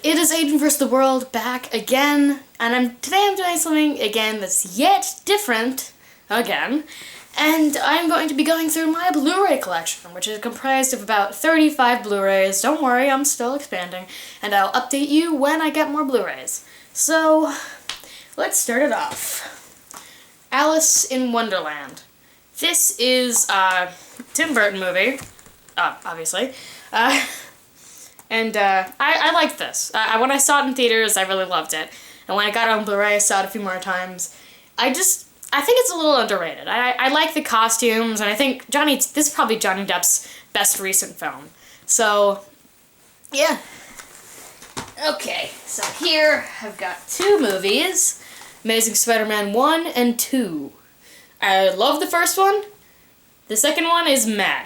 It is Aiden vs. the World back again, and today I'm doing something again that's yet different again, and I'm going to be going through my Blu-ray collection, which is comprised of about 35 Blu-rays. Don't worry, I'm still expanding, and I'll update you when I get more Blu-rays. So, let's start it off. Alice in Wonderland. This is a Tim Burton movie, obviously. I liked this. When I saw it in theaters, I really loved it. And when I got it on Blu-ray, I saw it a few more times. I think it's a little underrated. I like the costumes, and I think this is probably Johnny Depp's best recent film. So, yeah. Okay, so here I've got two movies. Amazing Spider-Man 1 and 2. I love the first one. The second one is meh.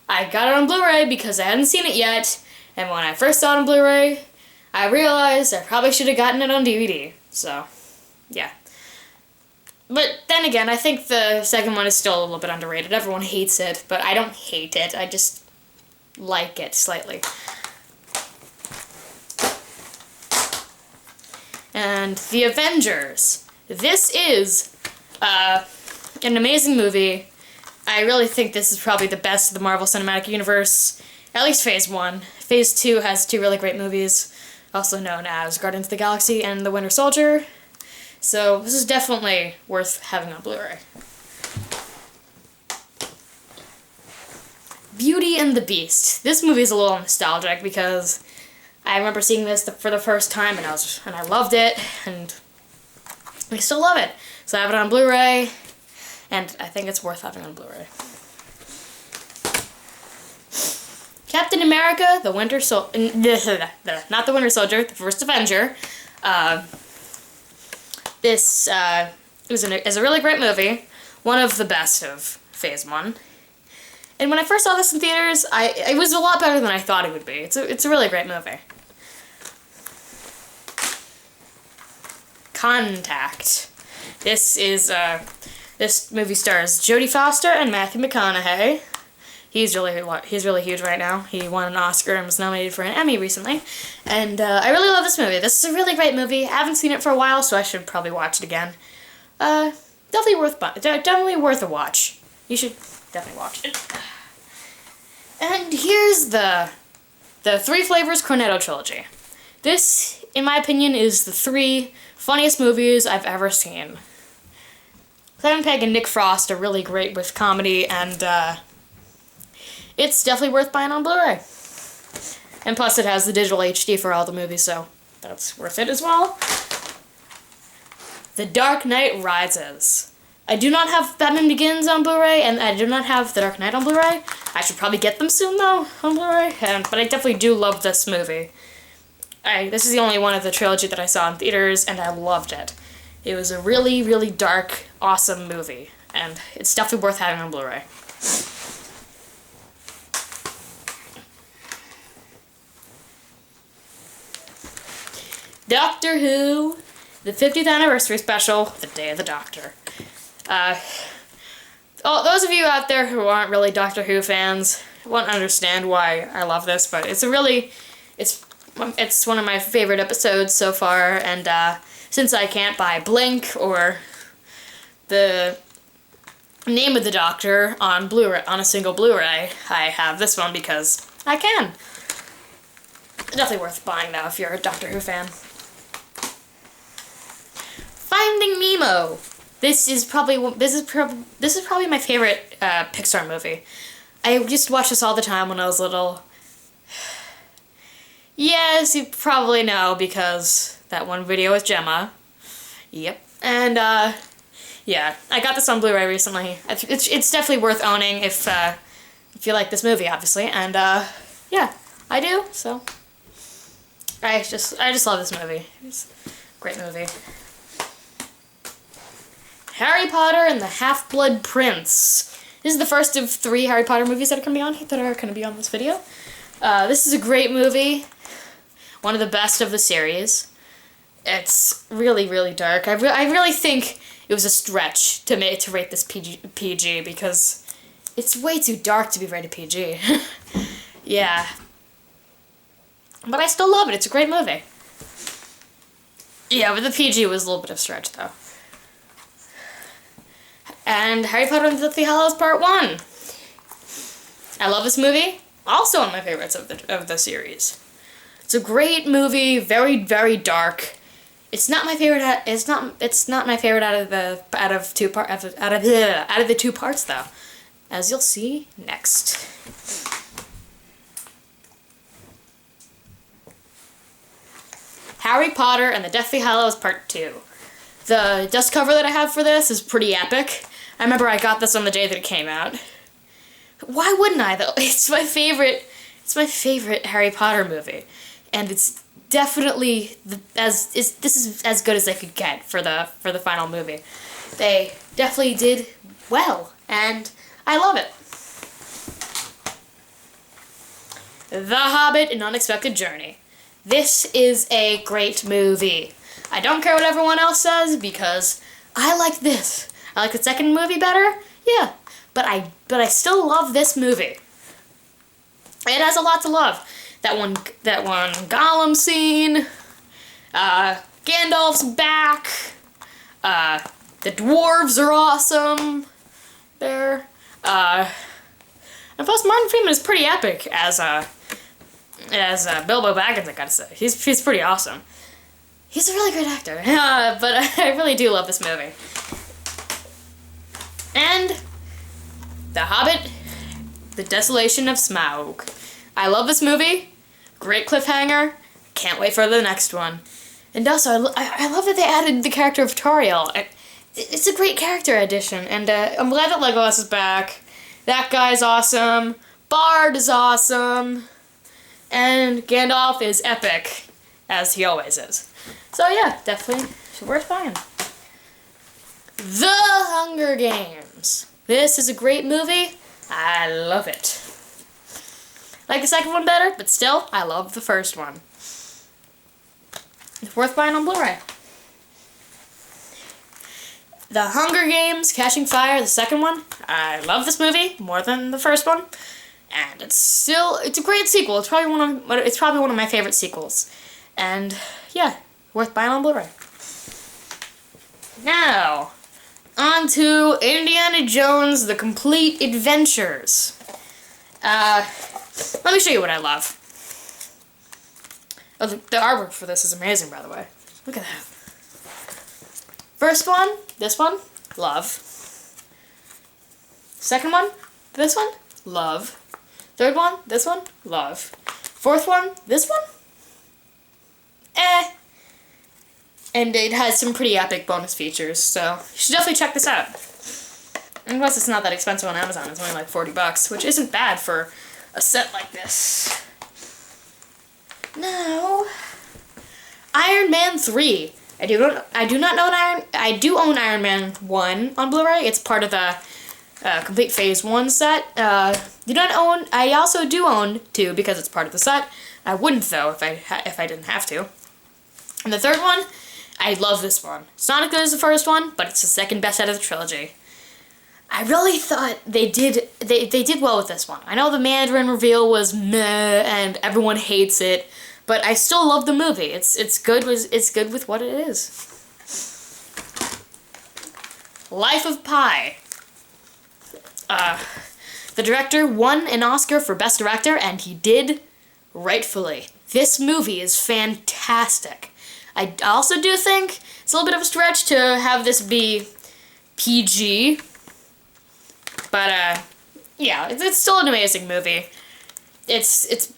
I got it on Blu-ray because I hadn't seen it yet. And when I first saw it on Blu-ray, I realized I probably should have gotten it on DVD. So, yeah. But then again, I think the second one is still a little bit underrated. Everyone hates it, but I don't hate it. I just like it slightly. And The Avengers. This is an amazing movie. I really think this is probably the best of the Marvel Cinematic Universe. At least Phase 1. Phase 2 has two really great movies, also known as Guardians of the Galaxy and The Winter Soldier. So this is definitely worth having on Blu-ray. Beauty and the Beast. This movie is a little nostalgic because I remember seeing this for the first time and I loved it, and I still love it. So I have it on Blu-ray, and I think it's worth having on Blu-ray. Captain America, the Winter Soldier, not the Winter Soldier, the First Avenger. This is a really great movie, one of the best of Phase 1. And when I first saw this in theaters, it was a lot better than I thought it would be. It's a really great movie. Contact. This movie stars Jodie Foster and Matthew McConaughey. He's really huge right now. He won an Oscar and was nominated for an Emmy recently. And I really love this movie. This is a really great movie. I haven't seen it for a while, so I should probably watch it again. Definitely worth a watch. You should definitely watch it. And here's the Three Flavors Cornetto Trilogy. This, in my opinion, is the three funniest movies I've ever seen. Simon Pegg and Nick Frost are really great with comedy, and it's definitely worth buying on Blu-ray. And plus it has the digital HD for all the movies, so that's worth it as well. The Dark Knight Rises. I do not have Batman Begins on Blu-ray, and I do not have The Dark Knight on Blu-ray. I should probably get them soon, though, on Blu-ray. But I definitely do love this movie. This is the only one of the trilogy that I saw in theaters, and I loved it. It was a really, really dark, awesome movie, and it's definitely worth having on Blu-ray. Doctor Who, the 50th anniversary special, The Day of the Doctor. Those of you out there who aren't really Doctor Who fans won't understand why I love this, but it's one of my favorite episodes so far, and since I can't buy Blink or the Name of the Doctor on Blu-ray, on a single Blu-ray, I have this one because I can. Definitely worth buying though if you're a Doctor Who fan. Finding Nemo. This is probably my favorite Pixar movie. I used to watch this all the time when I was little. Yes, you probably know because that one video with Gemma. Yep. And yeah, I got this on Blu-ray recently. It's definitely worth owning if you like this movie, obviously. And yeah, I do. So I just love this movie. It's a great movie. Harry Potter and the Half-Blood Prince. This is the first of 3 Harry Potter movies that are going to be on this video. This is a great movie. One of the best of the series. It's really, really dark. I really think it was a stretch to rate this PG because it's way too dark to be rated PG. Yeah. But I still love it. It's a great movie. Yeah, but the PG was a little bit of a stretch, though. And Harry Potter and the Deathly Hallows Part 1. I love this movie. Also one of my favorites of the series. It's a great movie, very, very dark. It's not my favorite. It's not my favorite out of the two parts though, as you'll see next. Harry Potter and the Deathly Hallows Part 2. The dust cover that I have for this is pretty epic. I remember I got this on the day that it came out. Why wouldn't I though? It's my favorite Harry Potter movie, and it's definitely this is as good as they could get for the final movie. They definitely did well, and I love it. The Hobbit: An Unexpected Journey. This is a great movie. I don't care what everyone else says because I like this. I like the second movie better, yeah, but I still love this movie. It has a lot to love. That one Gollum scene. Gandalf's back. The dwarves are awesome. There. And plus, Martin Freeman is pretty epic as Bilbo Baggins. I gotta say, he's pretty awesome. He's a really great actor. But I really do love this movie. And The Hobbit: The Desolation of Smaug. I love this movie. Great cliffhanger. Can't wait for the next one. And also, I love that they added the character of Tauriel. It's a great character addition, and I'm glad that Legolas is back. That guy's awesome. Bard is awesome. And Gandalf is epic, as he always is. So yeah, definitely worth buying. The Hunger Games. This is a great movie. I love it. Like the second one better, but still, I love the first one. It's worth buying on Blu-ray. The Hunger Games: Catching Fire, the second one. I love this movie more than the first one, and it's a great sequel. It's probably one of my favorite sequels, and yeah, worth buying on Blu-ray. Now, on to Indiana Jones: The Complete Adventures. Let me show you what I love. Oh, the artwork for this is amazing, by the way. Look at that. First one, this one, love. Second one, this one, love. Third one, this one, love. Fourth one, this one, eh. And it has some pretty epic bonus features, so you should definitely check this out. And plus, it's not that expensive on Amazon. It's only like $40, which isn't bad for a set like this. Now, Iron Man 3. I do own Iron Man 1 on Blu-ray. It's part of the complete Phase 1 set. I also do own 2 because it's part of the set. I wouldn't though if I didn't have to. And the third one, I love this one. It's not as good as the first one, but it's the second best out of the trilogy. I really thought they did well with this one. I know the Mandarin reveal was meh and everyone hates it, but I still love the movie. It's good with what it is. Life of Pi. The director won an Oscar for Best Director, and he did rightfully. This movie is fantastic. I also do think it's a little bit of a stretch to have this be PG. But, yeah, it's still an amazing movie. It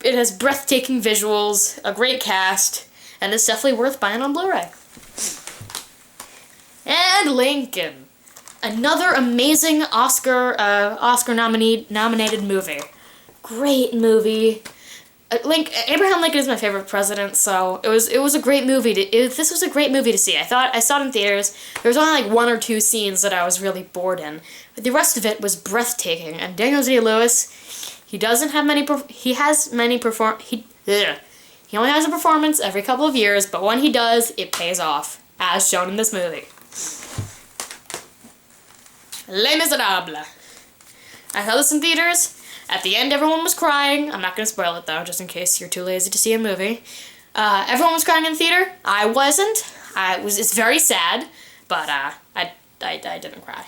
has breathtaking visuals, a great cast, and it's definitely worth buying on Blu-ray. And Lincoln. Another amazing Oscar nominated movie. Great movie. Abraham Lincoln is my favorite president, so it was a great movie. This was a great movie to see. I saw it in theaters. There was only like 1 or 2 scenes that I was really bored in, but the rest of it was breathtaking. And Daniel Day-Lewis, he only has a performance every couple of years, but when he does, it pays off, as shown in this movie. Les Miserables. I saw this in theaters. At the end, everyone was crying. I'm not going to spoil it, though, just in case you're too lazy to see a movie. Everyone was crying in the theater. I wasn't. It's very sad, but I didn't cry.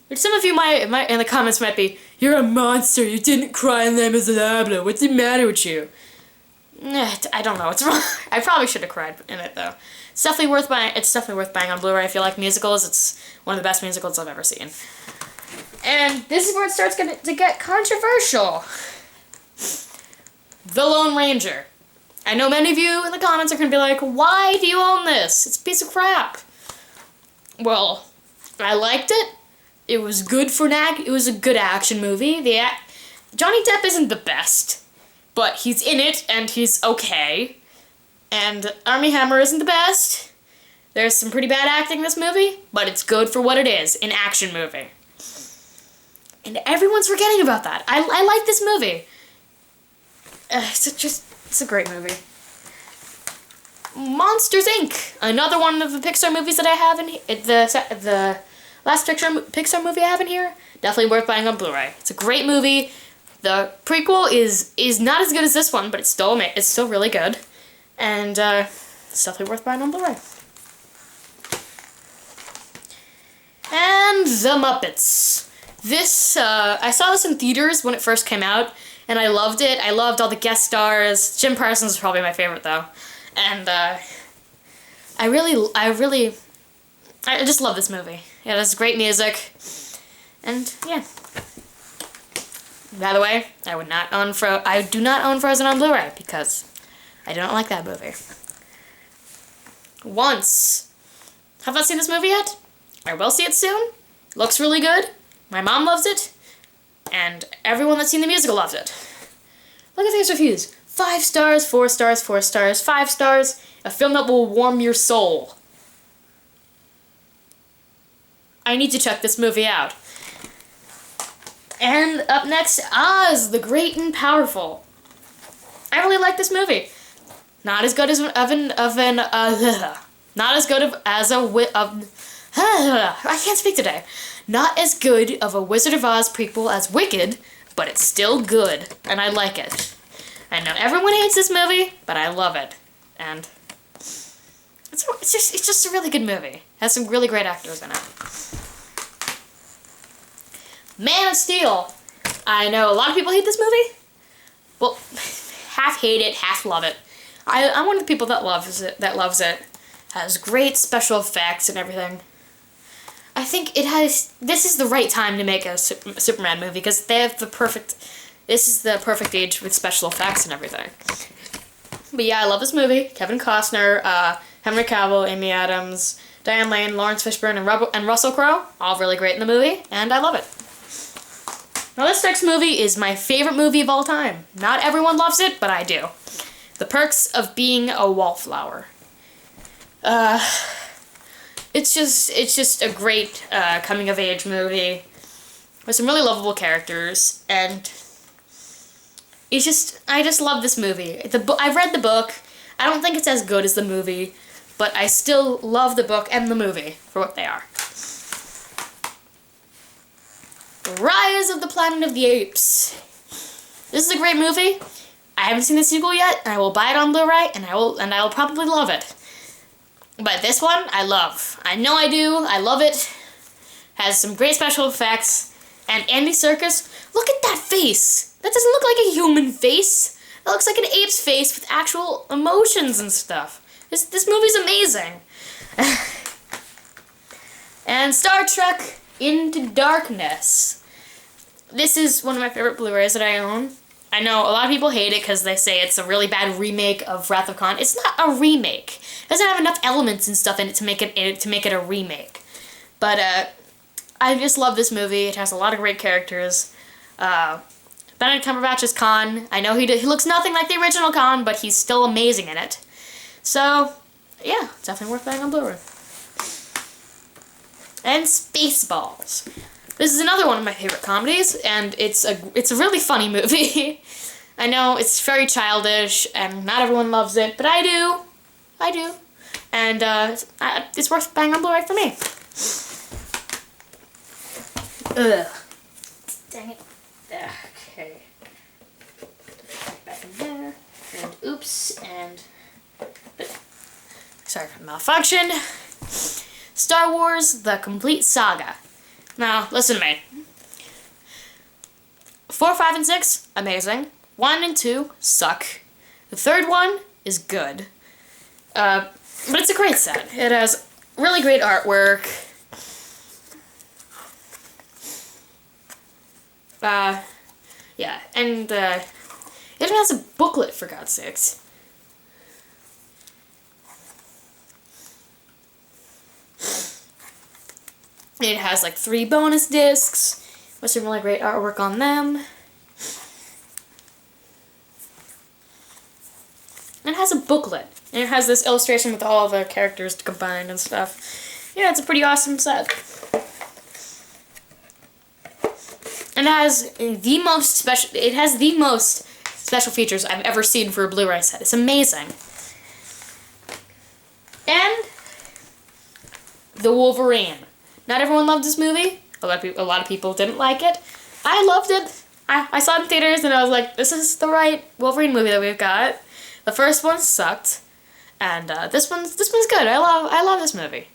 Which some of you might in the comments might be, "You're a monster. You didn't cry in Les Miserables. What's the matter with you?" I don't know. It's wrong. I probably should have cried in it though. It's definitely worth buying. It's definitely worth buying on Blu-ray if you like musicals. It's one of the best musicals I've ever seen. And this is where it starts to get controversial. The Lone Ranger. I know many of you in the comments are gonna be like, "Why do you own this? It's a piece of crap." Well, I liked it. It was good for it was a good action movie. Johnny Depp isn't the best, but he's in it and he's okay. And Armie Hammer isn't the best. There's some pretty bad acting in this movie, but it's good for what it is, an action movie. And everyone's forgetting about that. I like this movie. It's a great movie. Monsters, Inc. Another one of the Pixar movies that I have in the last Pixar movie I have in here. Definitely worth buying on Blu-ray. It's a great movie. The prequel is not as good as this one, but it's still really good. And it's definitely worth buying on Blu-ray. And The Muppets. This, I saw this in theaters when it first came out, and I loved it. I loved all the guest stars. Jim Parsons is probably my favorite, though. And, I just love this movie. It has great music. And, yeah. By the way, I do not own Frozen on Blu-ray, because I don't like that movie. Once. Have I seen this movie yet? I will see it soon. Looks really good. My mom loves it. And everyone that's seen the musical loves it. Look at these reviews. 5 stars, 4 stars, 4 stars, 5 stars. A film that will warm your soul. I need to check this movie out. And up next, Oz, the Great and Powerful. I really like this movie. Not as good as I can't speak today. Not as good of a Wizard of Oz prequel as Wicked, but it's still good, and I like it. I know everyone hates this movie, but I love it, and it's just a really good movie. It has some really great actors in it. Man of Steel. I know a lot of people hate this movie. Well, half hate it, half love it. I'm one of the people that loves it. Has great special effects and everything. I think this is the right time to make a Superman movie because they have this is the perfect age with special effects and everything. But yeah, I love this movie. Kevin Costner, Henry Cavill, Amy Adams, Diane Lane, Lawrence Fishburne, and Russell Crowe, all really great in the movie, and I love it. Now this next movie is my favorite movie of all time. Not everyone loves it, but I do. The Perks of Being a Wallflower. It's just a great coming of age movie with some really lovable characters, and I just love this movie. I've read the book. I don't think it's as good as the movie, but I still love the book and the movie for what they are. Rise of the Planet of the Apes. This is a great movie. I haven't seen the sequel yet, and I will buy it on Blu-ray, and I will probably love it. But this one, I love. I know I do. I love it. Has some great special effects. And Andy Serkis, look at that face. That doesn't look like a human face. That looks like an ape's face with actual emotions and stuff. This movie's amazing. And Star Trek Into Darkness. This is one of my favorite Blu-rays that I own. I know a lot of people hate it because they say it's a really bad remake of Wrath of Khan. It's not a remake. It doesn't have enough elements and stuff in it to make it a remake. But I just love this movie. It has a lot of great characters. Benedict Cumberbatch is Khan. I know he looks nothing like the original Khan, but he's still amazing in it. So yeah, it's definitely worth buying on Blu-ray. And Spaceballs. This is another one of my favorite comedies, and it's a really funny movie. I know it's very childish, and not everyone loves it, but I do. I do. And it's worth buying on Blu-ray for me. Ugh. Dang it. Okay. Back in there. And oops, and... sorry for the malfunction. Star Wars: The Complete Saga. Now, listen to me. 4, 5, and 6, amazing. 1 and 2 suck. The third one is good. But it's a great set. It has really great artwork. Yeah, and it even has a booklet, for God's sakes. It has like 3 bonus discs with some really great artwork on them. And it has a booklet. And it has this illustration with all the characters combined and stuff. Yeah, it's a pretty awesome set. And it has the most special features I've ever seen for a Blu-ray set. It's amazing. And the Wolverine. Not everyone loved this movie. A lot of people didn't like it. I loved it. I saw it in theaters and I was like, this is the right Wolverine movie that we've got. The first one sucked, and this one's good. I love this movie.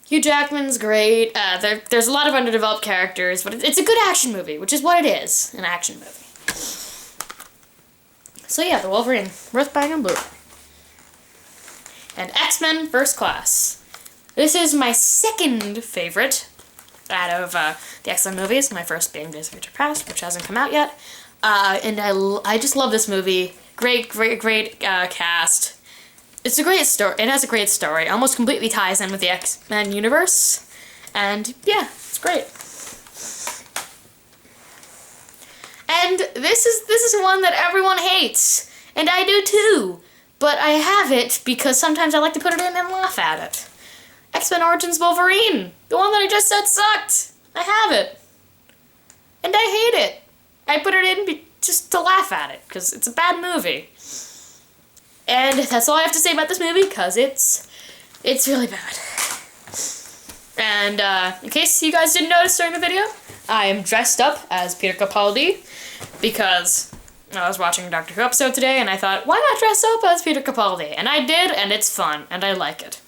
Hugh Jackman's great. There's a lot of underdeveloped characters, but it's a good action movie, which is what it is, an action movie. So yeah, the Wolverine, worth buying on Blu-ray. And X-Men First Class. This is my second favorite out of the X-Men movies, my first being Days of Future Past, which hasn't come out yet. And I just love this movie. Great cast. It's a great story. It has a great story. Almost completely ties in with the X-Men universe. And yeah, it's great. And this is one that everyone hates. And I do too. But I have it because sometimes I like to put it in and laugh at it. X-Men Origins Wolverine. The one that I just said sucked. I have it. And I hate it. I put it in just to laugh at it, because it's a bad movie. And that's all I have to say about this movie, because it's really bad. And in case you guys didn't notice during the video, I am dressed up as Peter Capaldi, because I was watching a Doctor Who episode today, and I thought, why not dress up as Peter Capaldi? And I did, and it's fun, and I like it.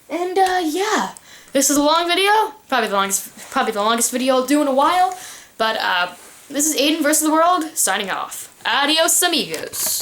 And yeah, this is a long video, probably the longest video I'll do in a while, but this is Aiden vs. the World, signing off. Adios, amigos.